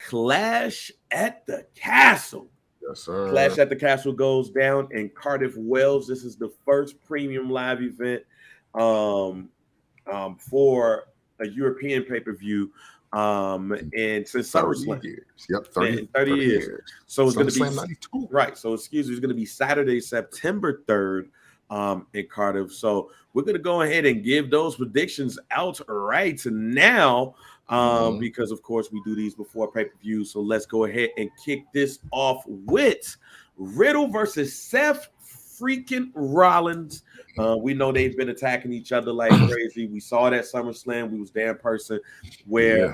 Clash at the Castle. Yes, sir. Clash at the Castle goes down in Cardiff, Wales. This is the first premium live event for a European pay-per-view and since 30 SummerSlam. years. Yep, 30 years. So it's going to be 92. Right. So it's going to be Saturday, September 3rd in Cardiff. So we're going to go ahead and give those predictions out right now because, of course, we do these before pay-per-view. So let's go ahead and kick this off with Riddle versus Seth freaking Rollins. We know they've been attacking each other like crazy. We saw it at SummerSlam. We was there in person where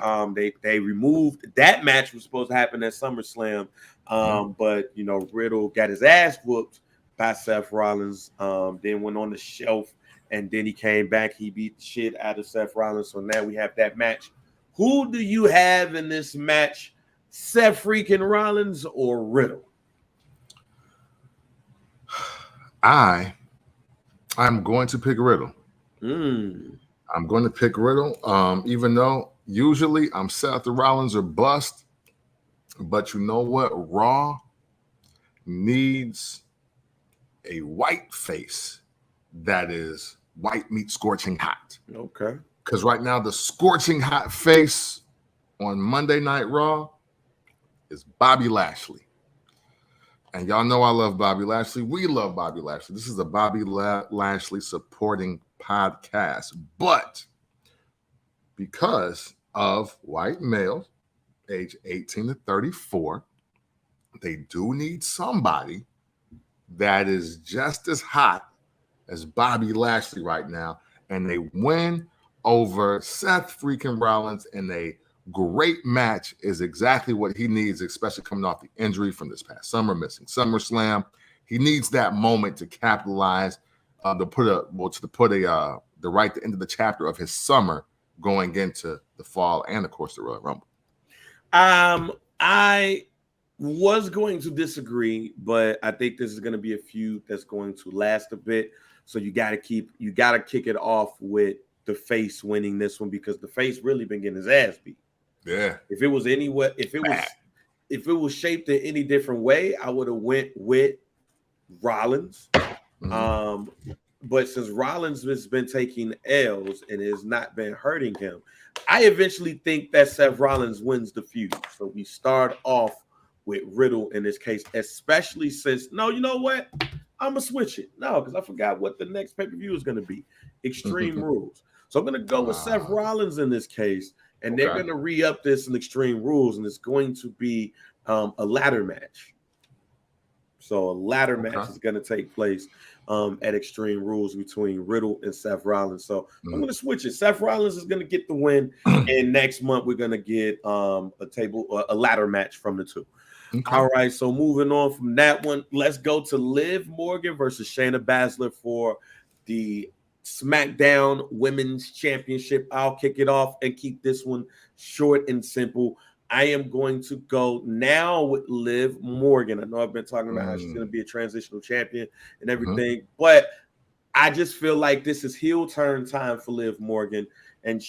they removed that match was supposed to happen at SummerSlam. But you know, Riddle got his ass whooped by Seth Rollins, then went on the shelf, and then he came back. He beat the shit out of Seth Rollins. So now we have that match. Who do you have in this match? Seth freaking Rollins or Riddle? I'm going to pick Riddle. I'm going to pick Riddle, even though usually I'm Seth Rollins or bust. But you know what? Raw needs a white face that is white meat scorching hot. Okay. Because right now the scorching hot face on Monday Night Raw is Bobby Lashley. And y'all know I love Bobby Lashley. We love Bobby Lashley. This is a Bobby Lashley supporting podcast. But because of white males, age 18 to 34, they do need somebody that is just as hot as Bobby Lashley right now. And they win over Seth freaking Rollins in a great match is exactly what he needs, especially coming off the injury from this past summer, missing SummerSlam. He needs that moment to capitalize, to put the right to end of the chapter of his summer going into the fall and, of course, the Royal Rumble. I was going to disagree, but I think this is going to be a feud that's going to last a bit. So you got to kick it off with the face winning this one because the face really been getting his ass beat. Yeah. If it was shaped in any different way, I would have went with Rollins. But since Rollins has been taking L's and has not been hurting him, I eventually think that Seth Rollins wins the feud. So we start off with Riddle in this case, especially since you know what? I'm gonna switch it. No, because I forgot what the next pay-per-view is gonna be. Extreme Rules. So I'm gonna go with Seth Rollins in this case. And they're going to re-up this in Extreme Rules, and it's going to be a ladder match. So a ladder match is going to take place at Extreme Rules between Riddle and Seth Rollins. So I'm going to switch it. Seth Rollins is going to get the win, and next month we're going to get a ladder match from the two. All right, so moving on from that one, let's go to Liv Morgan versus Shayna Baszler for the SmackDown Women's Championship. I'll kick it off and keep this one short and simple. I am going to go now with Liv Morgan. I know I've been talking about how she's going to be a transitional champion and everything, but I just feel like this is heel turn time for Liv Morgan, and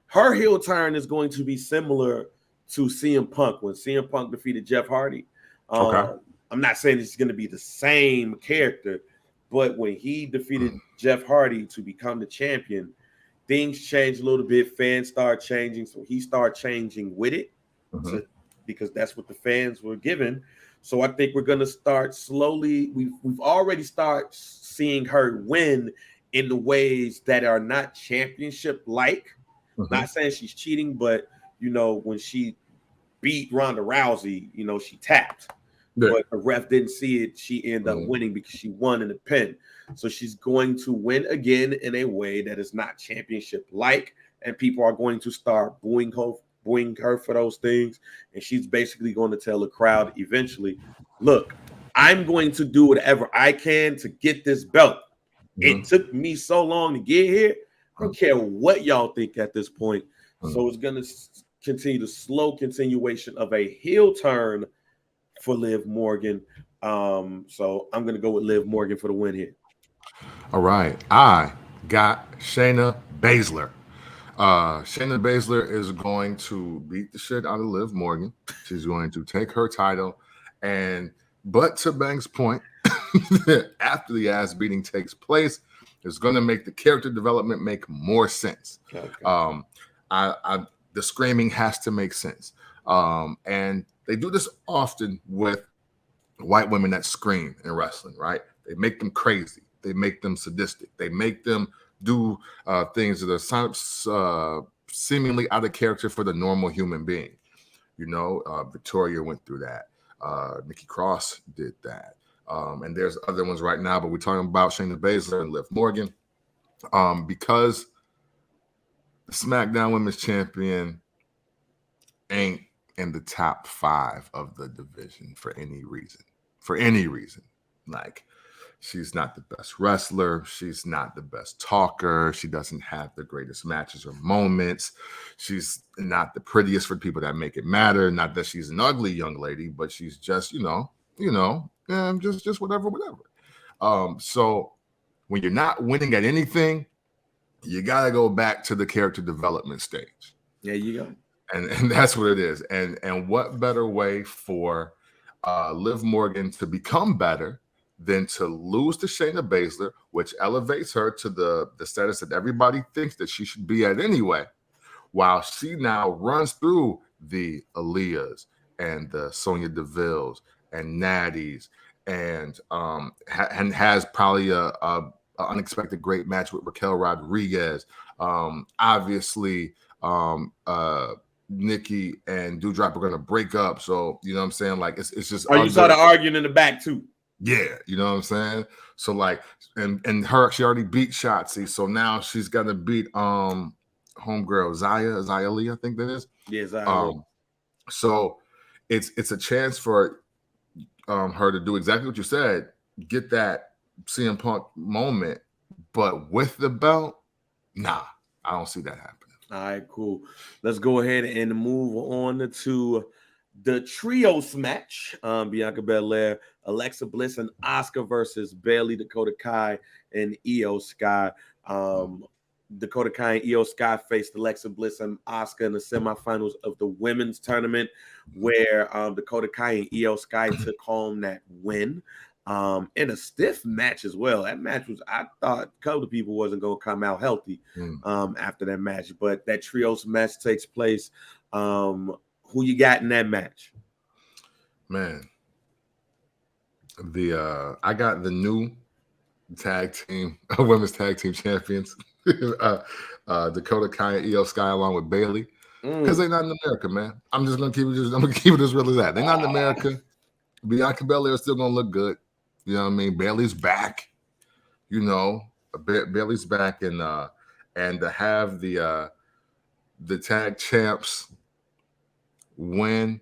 her heel turn is going to be similar to CM Punk when CM Punk defeated Jeff Hardy. I'm not saying it's going to be the same character, but when he defeated Jeff Hardy to become the champion, things changed a little bit. Fans start changing, so he started changing with it because that's what the fans were given. So I think we're going to start slowly. We've already started seeing her win in the ways that are not championship-like. Not saying she's cheating, but, when she beat Ronda Rousey, she tapped. But the ref didn't see it. She ended up winning because she won in the pin. So she's going to win again in a way that is not championship-like, and people are going to start booing her for those things. And she's basically going to tell the crowd eventually, look, I'm going to do whatever I can to get this belt. It took me so long to get here. I don't care what y'all think at this point. So it's going to continue the slow continuation of a heel turn for Liv Morgan. So I'm going to go with Liv Morgan for the win here. All right. I got Shayna Baszler. Shayna Baszler is going to beat the shit out of Liv Morgan. She's going to take her title. But to Banks' point, after the ass beating takes place, it's going to make the character development make more sense. Okay. The screaming has to make sense. And they do this often with white women that scream in wrestling, right? They make them crazy. They make them sadistic. They make them do things that are seemingly out of character for the normal human being. Victoria went through that. Nikki Cross did that. And there's other ones right now, but we're talking about Shayna Baszler and Liv Morgan. Because the SmackDown Women's Champion ain't in the top 5 of the division for any reason. Like, she's not the best wrestler. She's not the best talker. She doesn't have the greatest matches or moments. She's not the prettiest for people that make it matter. Not that she's an ugly young lady, but she's just, just whatever. So when you're not winning at anything, you got to go back to the character development stage. There you go. And that's what it is. And what better way for Liv Morgan to become better than to lose to Shayna Baszler, which elevates her to the status that everybody thinks that she should be at anyway, while she now runs through the Aaliyahs and the Sonya Devilles and Natties and has probably a unexpected great match with Raquel Rodriguez. Obviously, Nikki and Doudrop are going to break up. So, you know what I'm saying? Like, it's just... Oh, you saw the arguing in the back, too. Yeah, you know what I'm saying? So, like, and her, she already beat Shotzi. So now she's going to beat homegirl Xia Lee, I think that is. Yeah, Xia. So it's a chance for her to do exactly what you said, get that CM Punk moment, but with the belt, nah, I don't see that happening. All right, cool. Let's go ahead and move on to the trios match. Bianca Belair, Alexa Bliss, and Asuka versus Bayley, Dakota Kai, and Io Sky. Dakota Kai and Io Sky faced Alexa Bliss and Asuka in the semifinals of the women's tournament, where Dakota Kai and Io Sky took home that win. In a stiff match as well. That match was, I thought a couple of people wasn't going to come out healthy after that match, but that trios match takes place. Who you got in that match? Man, I got the new women's tag team champions, Dakota Kai and Io Sky along with Bayley, because they're not in America, man. I'm gonna keep it as real as that. They're not in America. Bianca Belair is still gonna look good. You know what I mean? Bayley's back. Bayley's back, and to have the tag champs win,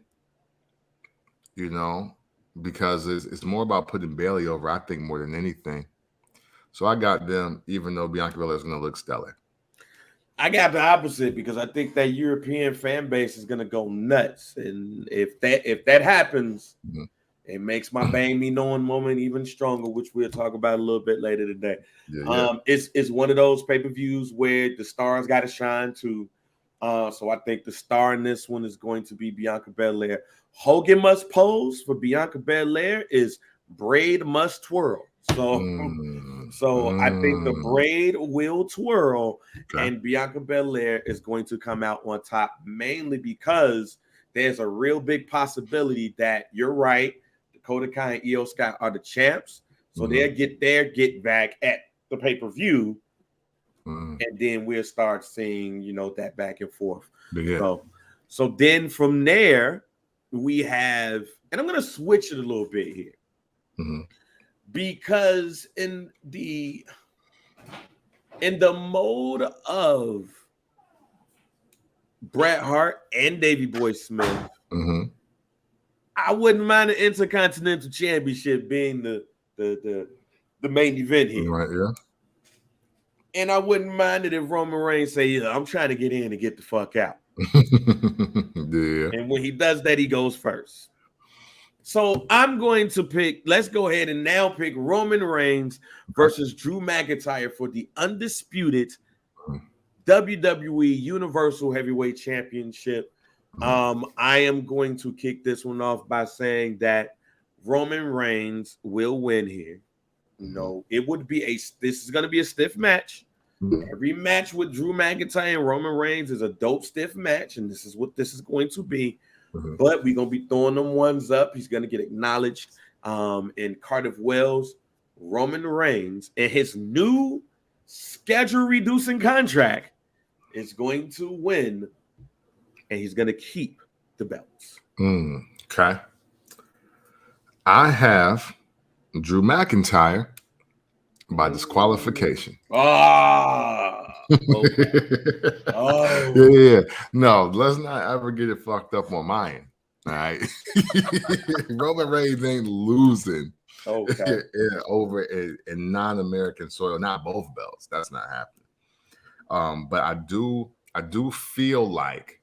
because it's more about putting Bayley over, I think, more than anything. So I got them, even though Bianca Belair is going to look stellar. I got the opposite, because I think that European fan base is going to go nuts, and if that happens. Mm-hmm. It makes my Bang Me Knowing moment even stronger, which we'll talk about a little bit later today. Yeah. It's one of those pay-per-views where the stars got to shine too. So I think the star in this one is going to be Bianca Belair. Hogan must pose for Bianca Belair is braid must twirl. So I think the braid will twirl, and Bianca Belair is going to come out on top, mainly because there's a real big possibility that you're right. Dakota Kai and Io Sky are the champs, so they'll get their get back at the pay-per-view, and then we'll start seeing, that back and forth. Yeah. So then from there, we have, and I'm going to switch it a little bit here, because in the mode of Bret Hart and Davey Boy Smith, I wouldn't mind the Intercontinental Championship being the main event here. Right, yeah. And I wouldn't mind it if Roman Reigns say, "Yeah, I'm trying to get in and get the fuck out." Yeah. And when he does that, he goes first. So I'm going to let's go ahead and now pick Roman Reigns versus Drew McIntyre for the undisputed WWE Universal Heavyweight Championship. I am going to kick this one off by saying that Roman Reigns will win here. No, it would be this is going to be a stiff match. Every match with Drew McIntyre and Roman Reigns is a dope stiff match, and this is what this is going to be. But we're going to be throwing them ones up. He's going to get acknowledged in Cardiff Wells. Roman Reigns and his new schedule-reducing contract is going to win, and he's going to keep the belts. Okay. I have Drew McIntyre by disqualification. Okay. Yeah. No, let's not ever get it fucked up on my end. All right. Roman Reigns ain't losing over in non-American soil, not both belts. That's not happening. But I do feel like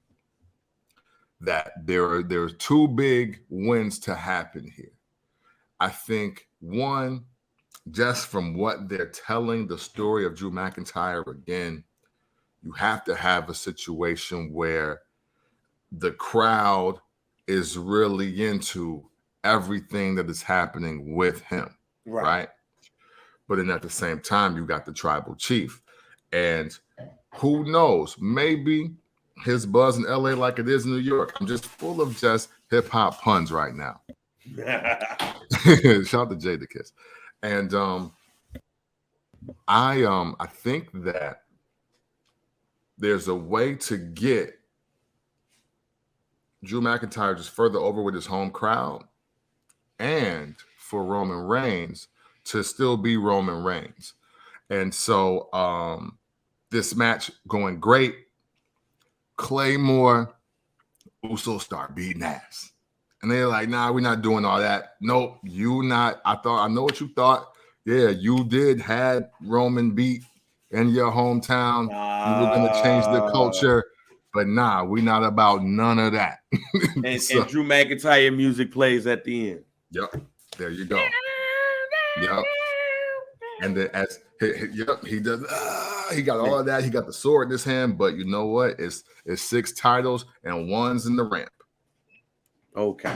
that there are two big wins to happen here. I think one, just from what they're telling the story of Drew McIntyre again, you have to have a situation where the crowd is really into everything that is happening with him, right? But then at the same time, you got the tribal chief. And who knows, maybe his buzz in LA like it is in New York. I'm just full of just hip-hop puns right now. Shout out to Jadakiss. And I think that there's a way to get Drew McIntyre just further over with his home crowd, and for Roman Reigns to still be Roman Reigns. And so this match going great. Claymore, Uso start beating ass. And they're like, nah, we're not doing all that. Nope, you not. I know what you thought. Yeah, you did had Roman beat in your hometown. You were going to change the culture. But nah, we're not about none of that. And Drew McIntyre music plays at the end. Yep, there you go. Yep. And then he does. He got all of that. He got the sword in his hand. But you know what? It's 6 titles and 1's in the ramp. Okay.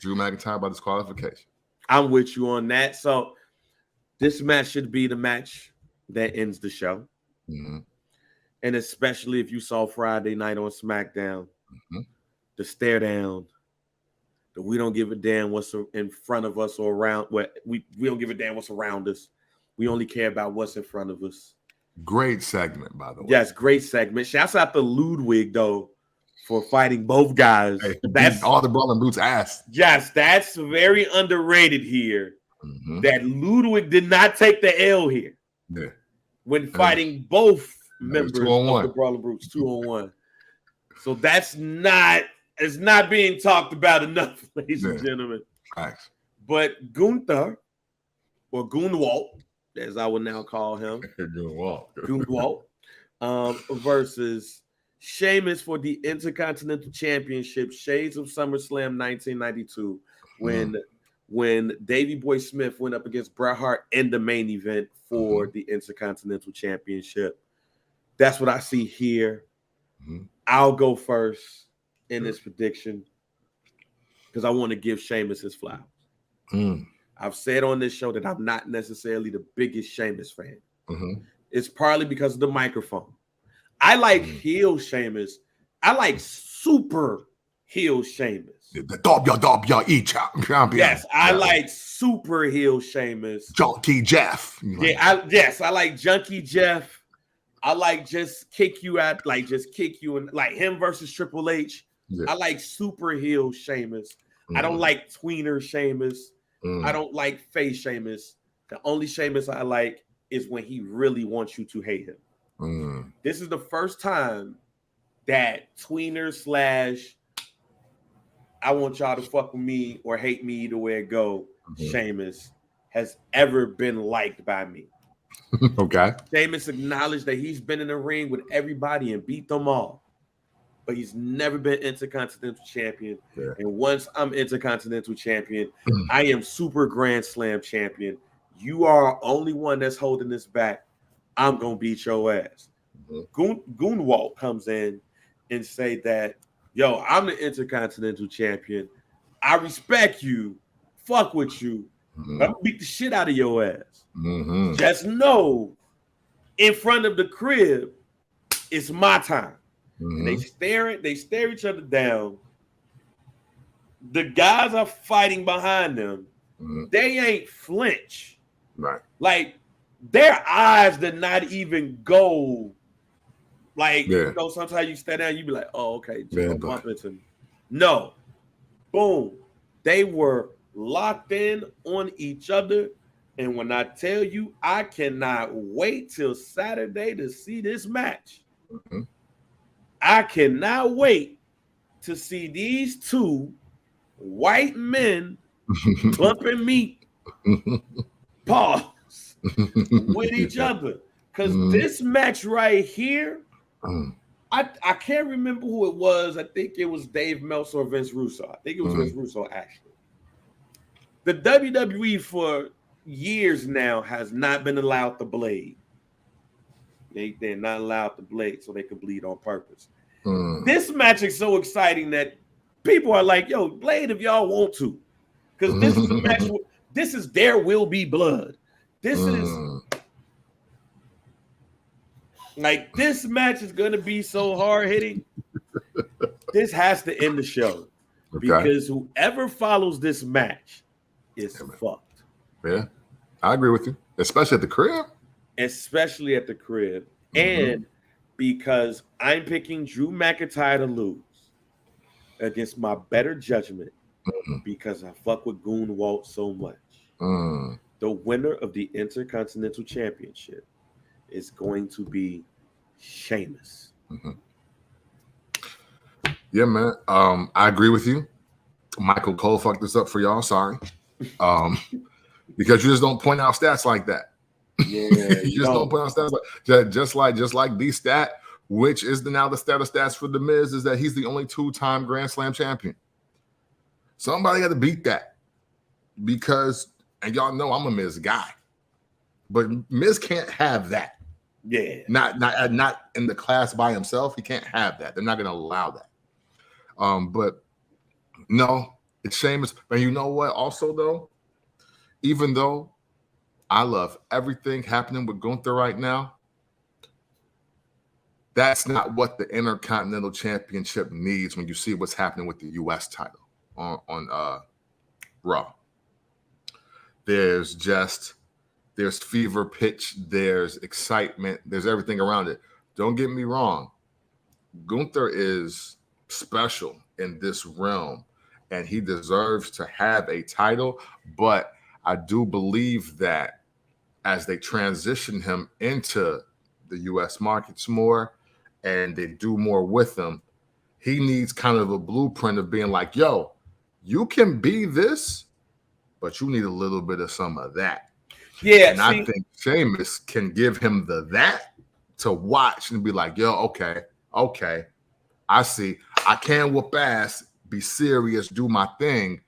Drew McIntyre by disqualification. I'm with you on that. So this match should be the match that ends the show. And especially if you saw Friday night on SmackDown, the stare down, the we don't give a damn what's in front of us or around. We don't give a damn what's around us. We only care about what's in front of us. Great segment, by the way. Yes, great segment. Shouts out to Ludwig, though, for fighting both guys. Hey, that's all the Brawling Brutes ass. Yes, that's very underrated here. That Ludwig did not take the L here. Yeah. When fighting both members of the Brawling Brutes 2-on-1. So it's not being talked about enough, ladies and gentlemen. Thanks. But Gunther, or Gunwalt, as I will now call him, Gunwalt, versus Sheamus for the Intercontinental Championship, Shades of SummerSlam 1992, when Davey Boy Smith went up against Bret Hart in the main event for the Intercontinental Championship. That's what I see here. I'll go first in this prediction because I want to give Sheamus his flowers. I've said on this show that I'm not necessarily the biggest Sheamus fan. It's partly because of the microphone. I like heel Sheamus. I like super heel Sheamus. The WWE champion. Yes, I like super heel Sheamus. Junkie Jeff. I like Junkie Jeff. I like just kick you out, like just kick you, and like him versus Triple H. I like super heel Sheamus. I don't like tweener Sheamus. I don't like face Sheamus. The only Sheamus I like is when he really wants you to hate him. This is the first time that tweener / I want y'all to fuck with me or hate me, either way it go, Sheamus has ever been liked by me. Okay. Sheamus acknowledged that he's been in the ring with everybody and beat them all, but he's never been Intercontinental Champion. And once I'm Intercontinental Champion, I am Super Grand Slam Champion. You are only one that's holding this back. I'm gonna beat your ass. Gunwalt comes in and say that, yo, I'm the Intercontinental Champion. I respect you. Fuck with you. I'm gonna beat the shit out of your ass. Just know, in front of the crib, it's my time. And they stare each other down. The guys are fighting behind them. They ain't flinch. Right. Like, their eyes did not even go. Like, you know, sometimes you stare down, you be like, oh, okay, just bump into me. No. Boom. They were locked in on each other. And when I tell you, I cannot wait till Saturday to see this match. I cannot wait to see these two white men bumping meat, pause, with each other. Because this match right here, I can't remember who it was. I think it was Dave Meltzer or Vince Russo. I think it was Vince Russo, actually. The WWE for years now has not been allowed to blade. They're not allowed to blade so they can bleed on purpose. This match is so exciting that people are like, yo, blade if y'all want to. Because this is a match, this is There Will Be Blood. This is like, this match is going to be so hard hitting. This has to end the show. Because whoever follows this match is fucked. Yeah, I agree with you. Especially at the crib. Especially at the crib. And because I'm picking Drew McIntyre to lose against my better judgment because I fuck with Gunwalt so much. The winner of the Intercontinental Championship is going to be Sheamus. Yeah, man. I agree with you. Michael Cole fucked this up for y'all. Sorry. Because you just don't point out stats like that. Yeah, you just don't point out stats like just like the stat, which is now the stat of stats for The Miz, is that he's the only 2-time Grand Slam champion. Somebody got to beat that, because, and y'all know I'm a Miz guy, but Miz can't have that. Yeah, not in the class by himself. He can't have that. They're not going to allow that. But no, it's Sheamus. And you know what? Also, though, even though I love everything happening with Gunther right now, that's not what the Intercontinental Championship needs when you see what's happening with the U.S. title on Raw. There's fever pitch, there's excitement, there's everything around it. Don't get me wrong. Gunther is special in this realm, and he deserves to have a title, but I do believe that as they transition him into the U.S. markets more and they do more with him, he needs kind of a blueprint of being like, yo, you can be this, but you need a little bit of some of that. Yeah, and I think Sheamus can give him that to watch and be like, yo, okay, I see. I can whoop ass, be serious, do my thing,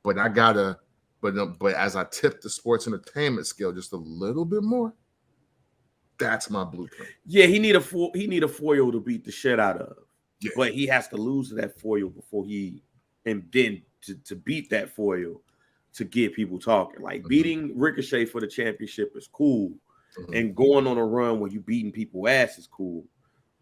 but I gotta, but as I tip the sports entertainment scale just a little bit more, that's my blueprint. Yeah, he need a foil to beat the shit out of. Yeah. But he has to lose that foil before and then to beat that foil to get people talking. Like beating Ricochet for the championship is cool, and going on a run where you beating people ass is cool.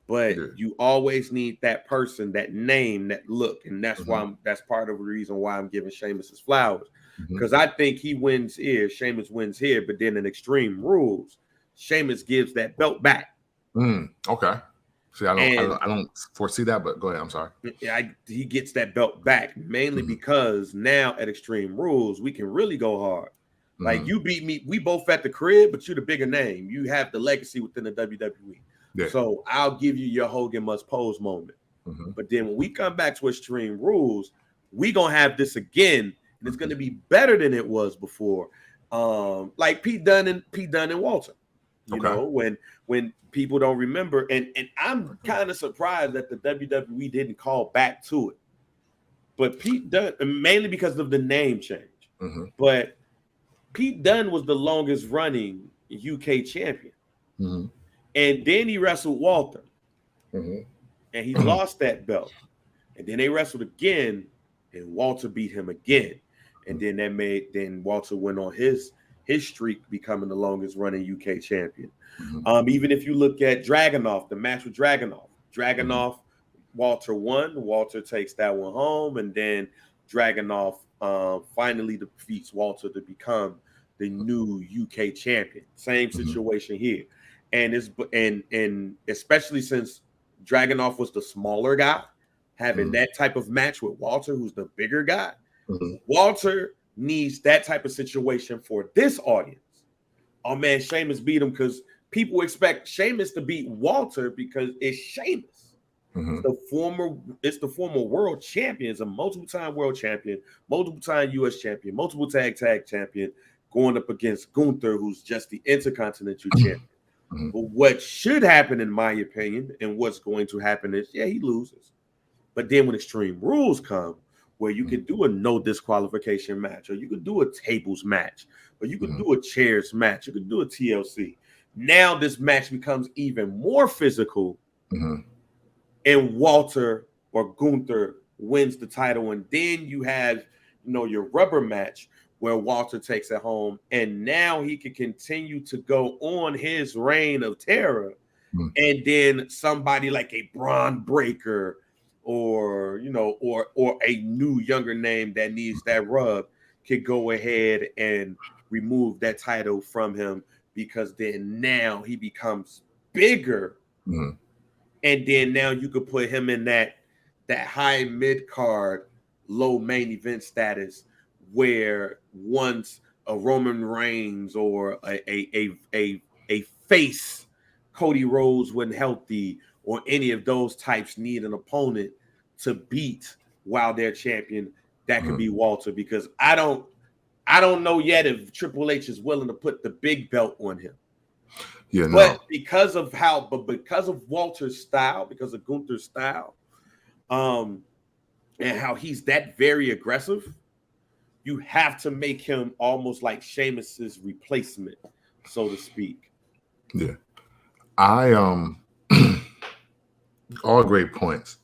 But you always need that person, that name, that look, and that's why that's part of the reason why I'm giving Sheamus his flowers, because I think he wins here, Sheamus wins here, but then in Extreme Rules, Sheamus gives that belt back. Okay. See, I don't foresee that, but go ahead. I'm sorry. He gets that belt back mainly because now at Extreme Rules we can really go hard. Like you beat me, we both at the crib, but you're the bigger name. You have the legacy within the WWE. Yeah. So I'll give you your Hogan must pose moment. But then when we come back to Extreme Rules, we gonna have this again, and it's gonna be better than it was before. Like Pete Dunne and Walter. You know, when people don't remember, and I'm kind of surprised that the WWE didn't call back to it. But Pete Dunne, mainly because of the name change. But Pete Dunne was the longest running UK champion. And then he wrestled Walter. Mm-hmm. And he lost that belt. And then they wrestled again, and Walter beat him again. And then Walter went on his streak, becoming the longest running UK champion. Mm-hmm. Even if you look at Dragunov, the match with Dragunov, Walter won. Walter takes that one home, and then Dragunov finally defeats Walter to become the new UK champion. Same situation here, and especially since Dragunov was the smaller guy, having that type of match with Walter, who's the bigger guy. Walter needs that type of situation for this audience. Oh man, Sheamus beat him because people expect Sheamus to beat Walter because it's Sheamus. It's the former world champion. It's a multiple-time world champion, multiple-time US champion, multiple tag champion, going up against Gunther, who's just the Intercontinental champion. But what should happen, in my opinion, and what's going to happen is, he loses. But then when Extreme Rules come, where you can do a no disqualification match, or you can do a tables match, or you can do a chairs match, you can do a TLC. Now this match becomes even more physical, and Walter or Gunther wins the title, and then you have, your rubber match where Walter takes it home, and now he can continue to go on his reign of terror, and then somebody like a Braun Breaker, or a new younger name that needs that rub, could go ahead and remove that title from him, because then now he becomes bigger, and then now you could put him in that high mid card, low main event status, where once a Roman Reigns or a face Cody Rhodes wasn't healthy, or any of those types need an opponent to beat while they're champion, that could be Walter, because I don't know yet if Triple H is willing to put the big belt on him. But because of Walter's style, because of Gunther's style, and how he's that very aggressive, you have to make him almost like Sheamus's replacement, so to speak. Yeah. All great points.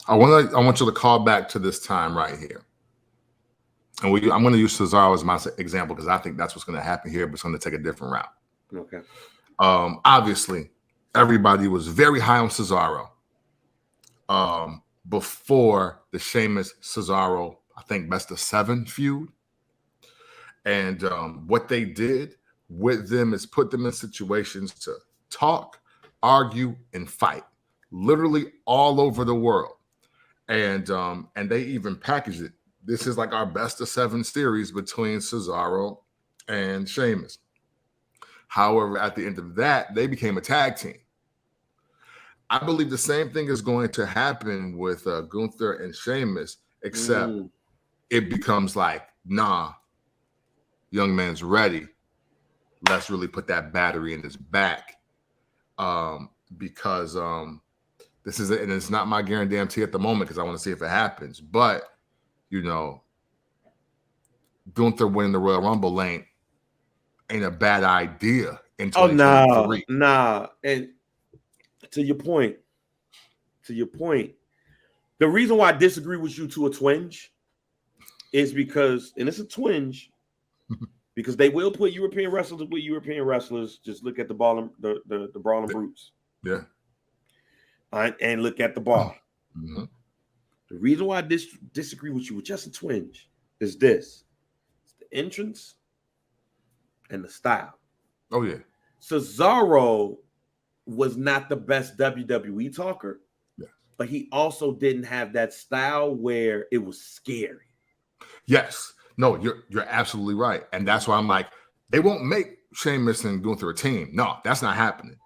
I want you to call back to this time right here. And I'm going to use Cesaro as my example, because I think that's what's going to happen here, but it's going to take a different route. Okay. Obviously, everybody was very high on Cesaro before the Sheamus Cesaro, I think, best of 7 feud. And what they did with them is put them in situations to talk, argue, and fight, literally all over the world. And they even packaged it. This is like our best of 7 series between Cesaro and Sheamus. However, at the end of that, they became a tag team. I believe the same thing is going to happen with Gunther and Sheamus, except it becomes like, nah, young man's ready. Let's really put that battery in his back, because this is it, and it's not my guarantee at the moment, because I want to see if it happens. But Gunther winning the Royal Rumble ain't a bad idea in 2023. Nah. And to your point, the reason why I disagree with you to a twinge is because, and it's a twinge, because they will put European wrestlers with European wrestlers. Just look at the Brawling Brutes. Yeah. And look at the bar. The reason why I disagree with you with just a twinge is this. It's the entrance and the style. Oh, yeah. Cesaro was not the best WWE talker, but he also didn't have that style where it was scary. Yes. No, you're absolutely right. And that's why I'm like, they won't make Sheamus and Gunther a team. No, that's not happening.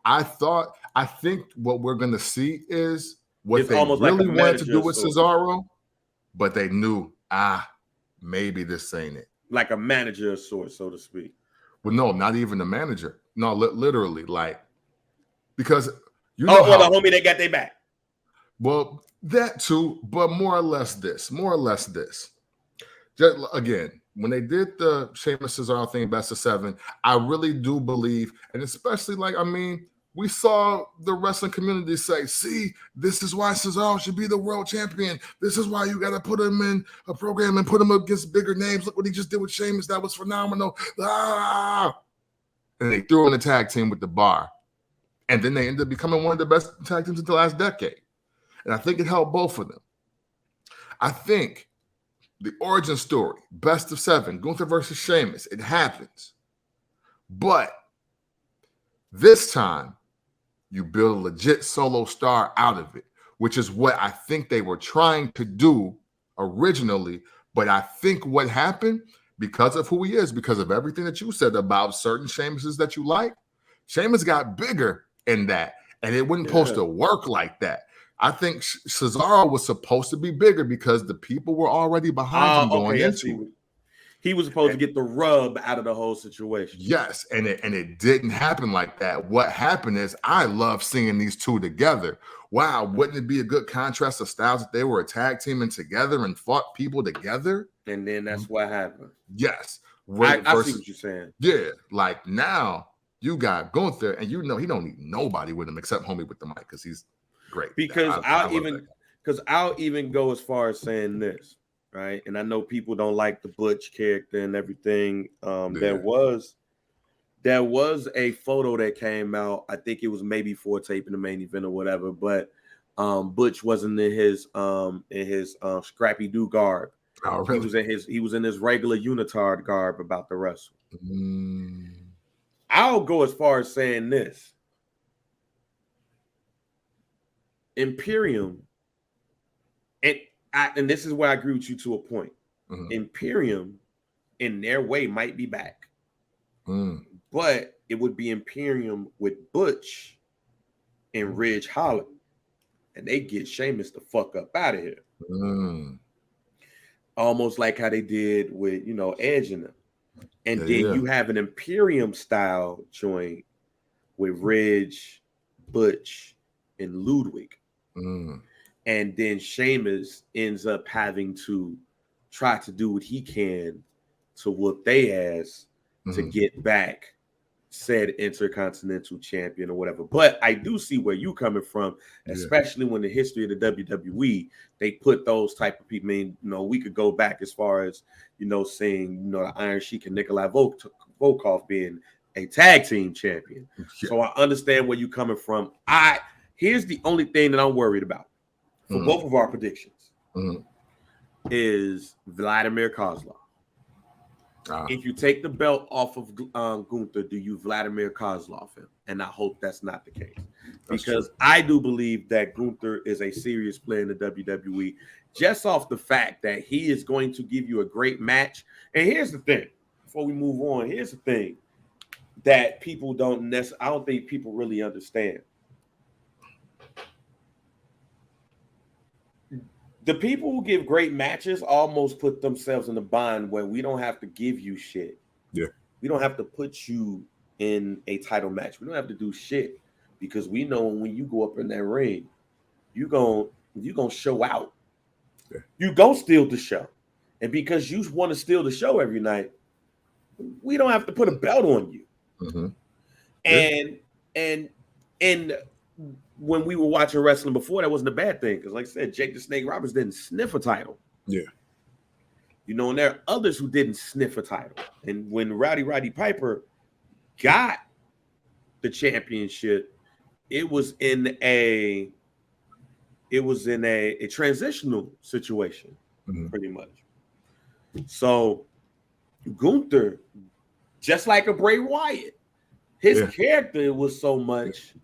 I think what we're going to see is what they really wanted to do with Cesaro, but they knew, maybe this ain't it. Like a manager of sorts, so to speak. Well, no, not even a manager. No, literally, like, because the homie that got their back. Well, that too, but more or less this. Just again, when they did the Sheamus Cesaro thing, best of 7, I really do believe, and especially we saw the wrestling community say, see, this is why Cesaro should be the world champion. This is why you got to put him in a program and put him against bigger names. Look what he just did with Sheamus. That was phenomenal. And they threw in a tag team with the Bar. And then they ended up becoming one of the best tag teams in the last decade. And I think it helped both of them. I think the origin story, best of 7, Gunther versus Sheamus, it happens. But this time, you build a legit solo star out of it, which is what I think they were trying to do originally. But I think what happened, because of who he is, because of everything that you said about certain Sheamuses that you like, Sheamus got bigger in that, and it wasn't supposed to work like that. I think Cesaro was supposed to be bigger because the people were already behind him going into it. He was supposed to get the rub out of the whole situation. Yes, and it didn't happen like that. What happened is I love seeing these two together. Wow, wouldn't it be a good contrast of styles if they were a tag team and together and fought people together? And then that's what happened. Yes. I see what you're saying. Yeah, like now you got Gunther, and you know he don't need nobody with him except homie with the mic because he's great. Because I'll even go as far as saying this. Right, and I know people don't like the Butch character and everything. There was a photo that came out. I think it was maybe for taping the main event or whatever. But Butch wasn't in his Scrappy Doo garb. Oh, really? He was in his regular unitard garb about to wrestle. I'll go as far as saying this: Imperium and this is where I agree with you to a point. Imperium, in their way, might be back. But it would be Imperium with Butch and Ridge Holland. And they get Sheamus the fuck up out of here. Almost like how they did with, Edge and them. And then you have an Imperium style joint with Ridge, Butch, and Ludwig. And then Sheamus ends up having to try to do what he can to whoop they ass to get back said Intercontinental champion or whatever. But I do see where you coming from, especially when the history of the WWE, they put those type of people. I mean, we could go back as far as, seeing, the Iron Sheik and Nikolai Volkov being a tag team champion. So I understand where you're coming from. Here's the only thing that I'm worried about. For both of our predictions, is Vladimir Kozlov. If you take the belt off of Gunther, do you Vladimir Kozlov him? And I hope that's not the case. Because I do believe that Gunther is a serious player in the WWE, just off the fact that he is going to give you a great match. And here's the thing, before we move on, here's the thing that people don't I don't think people really understand. The people who give great matches almost put themselves in a bind where we don't have to give you shit. Yeah. We don't have to put you in a title match. We don't have to do shit because we know when you go up in that ring, you're gonna show out. Yeah. You go steal the show. And because you want to steal the show every night, we don't have to put a belt on you. And when we were watching wrestling before, that wasn't a bad thing. Because like I said, Jake the Snake Roberts didn't sniff a title. Yeah. And there are others who didn't sniff a title. And when Roddy Piper got the championship, it was in a transitional situation, pretty much. So Gunther, just like a Bray Wyatt, his character was so much.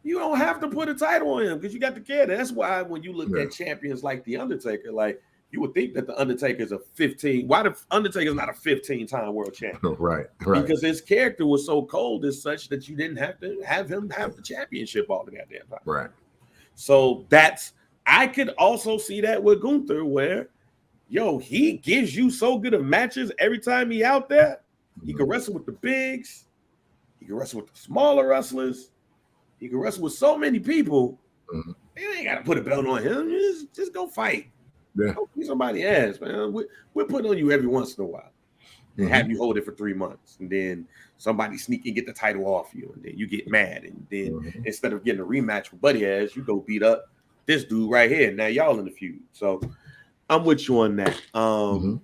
You don't have to put a title on him because you got the character. That's why when you look at champions like The Undertaker, like you would think that The Undertaker's a 15. Why the Undertaker's not a 15-time world champion? Right. Because his character was so cold as such that you didn't have to have him have the championship all the goddamn time. Right. So I could also see that with Gunther where, he gives you so good of matches every time he out there. He can wrestle with the bigs. He can wrestle with the smaller wrestlers. He can wrestle with so many people. You ain't got to put a belt on him. Just go fight. Yeah. Go beat somebody's ass, man. We're putting on you every once in a while. and have you hold it for 3 months, and then somebody sneak and get the title off you, and then you get mad, and then instead of getting a rematch with Buddy Ass, you go beat up this dude right here. Now y'all in the feud. So I'm with you on that. So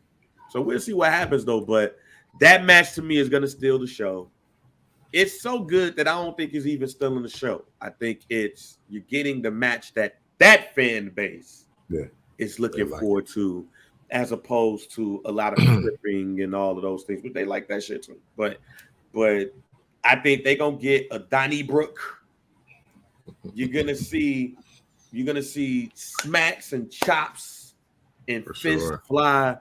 we'll see what happens though. But that match to me is gonna steal the show. It's so good that I don't think it's even still in the show. I think you're getting the match that fan base is looking forward to, as opposed to a lot of flipping and all of those things. But they like that shit too. But I think they're gonna get a Donnybrook. You're gonna see smacks and chops and fists fly,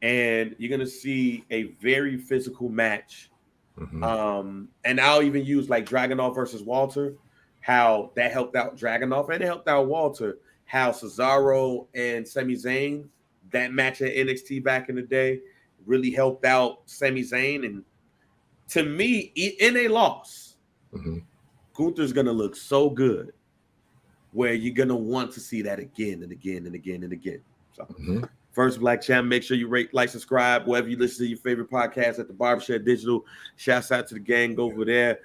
and you're gonna see a very physical match. And I'll even use like Dragunov versus Walter, how that helped out Dragunov and it helped out Walter. How Cesaro and Sami Zayn, that match at NXT back in the day, really helped out Sami Zayn. And to me, in a loss, Gunther's gonna look so good, where you're gonna want to see that again and again and again and again. So, First Black Champ, make sure you rate, like, subscribe, wherever you listen to your favorite podcast at the Barbershop Digital. Shouts out to the gang over there.